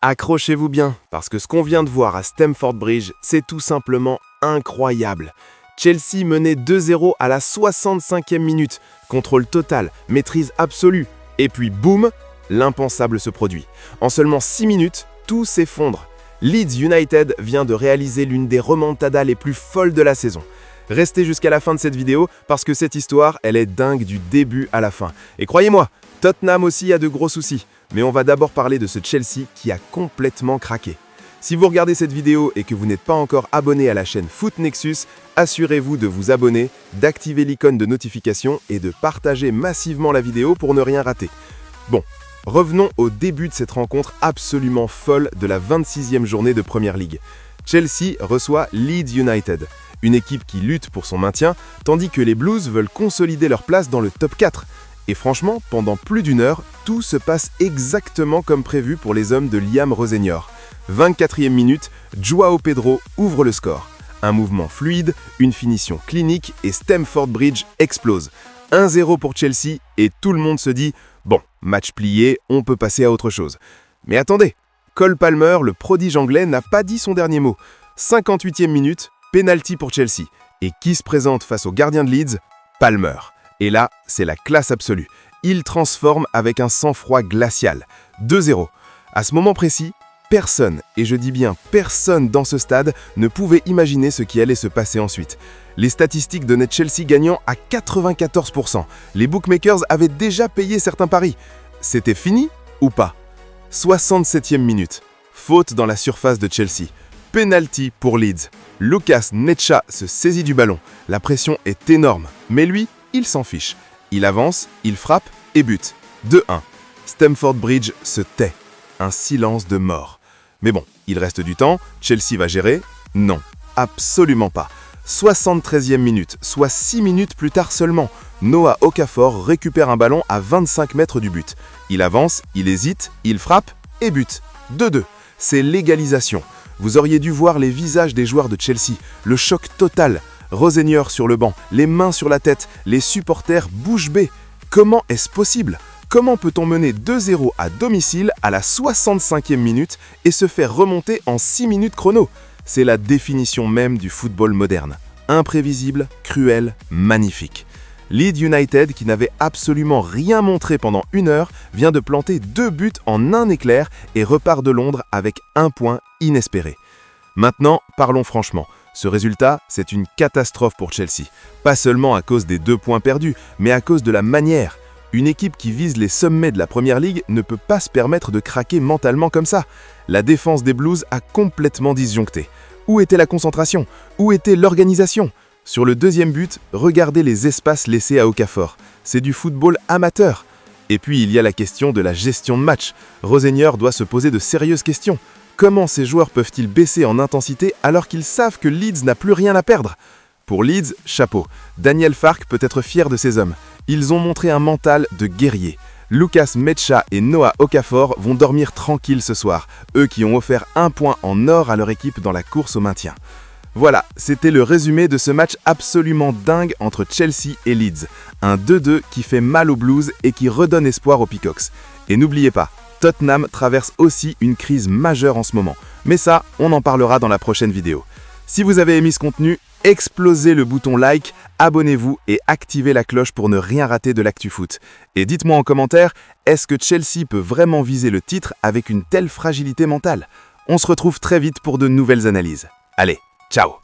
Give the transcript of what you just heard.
Accrochez-vous bien, parce que ce qu'on vient de voir à Stamford Bridge, c'est tout simplement incroyable. Chelsea menait 2-0 à la 65e minute, contrôle total, maîtrise absolue, et puis boum, l'impensable se produit. En seulement 6 minutes, tout s'effondre. Leeds United vient de réaliser l'une des remontadas les plus folles de la saison. Restez jusqu'à la fin de cette vidéo parce que cette histoire, elle est dingue du début à la fin. Et croyez-moi, Tottenham aussi a de gros soucis. Mais on va d'abord parler de ce Chelsea qui a complètement craqué. Si vous regardez cette vidéo et que vous n'êtes pas encore abonné à la chaîne Foot Nexus, assurez-vous de vous abonner, d'activer l'icône de notification et de partager massivement la vidéo pour ne rien rater. Bon, revenons au début de cette rencontre absolument folle de la 26e journée de Premier League. Chelsea reçoit Leeds United, une équipe qui lutte pour son maintien, tandis que les Blues veulent consolider leur place dans le top 4. Et franchement, pendant plus d'une heure, tout se passe exactement comme prévu pour les hommes de Liam Rosenior. 24e minute, Joao Pedro ouvre le score. Un mouvement fluide, une finition clinique et Stamford Bridge explose. 1-0 pour Chelsea et tout le monde se dit « Bon, match plié, on peut passer à autre chose ». Mais attendez, Cole Palmer, le prodige anglais, n'a pas dit son dernier mot. 58e minute, penalty pour Chelsea. Et qui se présente face au gardien de Leeds? Palmer. Et là, c'est la classe absolue. Il transforme avec un sang-froid glacial. 2-0. À ce moment précis, personne, et je dis bien personne dans ce stade, ne pouvait imaginer ce qui allait se passer ensuite. Les statistiques donnaient Chelsea gagnant à 94%. Les bookmakers avaient déjà payé certains paris. C'était fini ou pas? 67e minute. Faute dans la surface de Chelsea. Penalty pour Leeds. Lucas Necha se saisit du ballon. La pression est énorme, mais lui, il s'en fiche. Il avance, il frappe et bute. 2-1. Stamford Bridge se tait. Un silence de mort. Mais bon, il reste du temps. Chelsea va gérer? Non, absolument pas. 73e minute, soit 6 minutes plus tard seulement, Noah Okafor récupère un ballon à 25 mètres du but. Il avance, il hésite, il frappe et bute. 2-2. C'est l'égalisation. Vous auriez dû voir les visages des joueurs de Chelsea. Le choc total. Rosenior sur le banc, les mains sur la tête, les supporters bouche bée. Comment est-ce possible? Comment peut-on mener 2-0 à domicile à la 65e minute et se faire remonter en 6 minutes chrono? C'est la définition même du football moderne. Imprévisible, cruel, magnifique. Leeds United, qui n'avait absolument rien montré pendant une heure, vient de planter 2 buts en un éclair et repart de Londres avec un point inespéré. Maintenant, parlons franchement. Ce résultat, c'est une catastrophe pour Chelsea. Pas seulement à cause des 2 points perdus, mais à cause de la manière. Une équipe qui vise les sommets de la Première Ligue ne peut pas se permettre de craquer mentalement comme ça. La défense des Blues a complètement disjoncté. Où était la concentration? Où était l'organisation? Sur le deuxième but, regardez les espaces laissés à Okafor. C'est du football amateur. Et puis il y a la question de la gestion de match. Rosenior doit se poser de sérieuses questions. Comment ces joueurs peuvent-ils baisser en intensité alors qu'ils savent que Leeds n'a plus rien à perdre? Pour Leeds, chapeau. Daniel Farke peut être fier de ces hommes. Ils ont montré un mental de guerrier. Lucas Necha et Noah Okafor vont dormir tranquilles ce soir, eux qui ont offert un point en or à leur équipe dans la course au maintien. Voilà, c'était le résumé de ce match absolument dingue entre Chelsea et Leeds. Un 2-2 qui fait mal aux Blues et qui redonne espoir aux Peacocks. Et n'oubliez pas, Tottenham traverse aussi une crise majeure en ce moment. Mais ça, on en parlera dans la prochaine vidéo. Si vous avez aimé ce contenu, explosez le bouton like, abonnez-vous et activez la cloche pour ne rien rater de l'actu foot. Et dites-moi en commentaire, est-ce que Chelsea peut vraiment viser le titre avec une telle fragilité mentale? On se retrouve très vite pour de nouvelles analyses. Allez, ciao!